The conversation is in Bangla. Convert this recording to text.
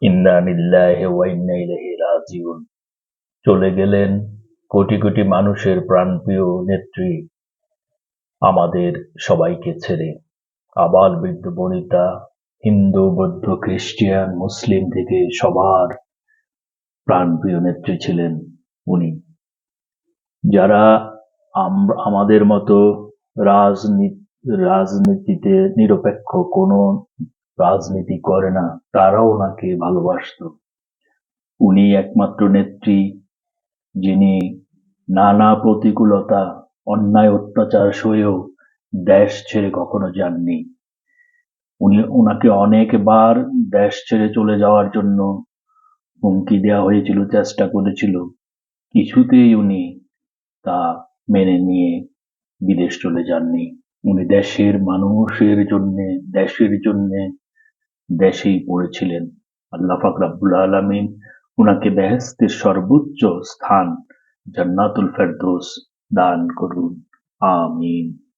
ইন্না লিল্লাহি ওয়া ইন্না ইলাইহি রাজিউন। চলে গেলেন কোটি কোটি মানুষের প্রাণপ্রিয় নেত্রী, আমাদের সবাইকে ছেড়ে। আবাল বৃদ্ধ বনিতা, হিন্দু বৌদ্ধ খ্রিস্টান মুসলিম থেকে সবার প্রাণপ্রিয় নেত্রী ছিলেন উনি। যারা আমাদের মতো রাজনীতিতে নিরপেক্ষ কোনো রাজনীতি করে না, তারাও ওনাকে ভালোবাসতো। উনি একমাত্র নেত্রী যিনি নানা প্রতিকূলতা, অন্যায় অত্যাচার সয়েও দেশ ছেড়ে কখনো যাননি। উনাকে অনেকবার দেশ ছেড়ে চলে যাওয়ার জন্য হুমকি দেওয়া হয়েছিল, চেষ্টা করেছিল, কিছুতেই উনি তা মেনে নিয়ে বিদেশ চলে যাননি। উনি দেশের মানুষের জন্যে, দেশের জন্যে দেশেই পড়েছিলেন। আল্লাহ পাক রব্বুল আলামিন উনাকে বেহেশতের সর্বোচ্চ স্থান জান্নাতুল ফেরদৌস দান করুন, আমিন।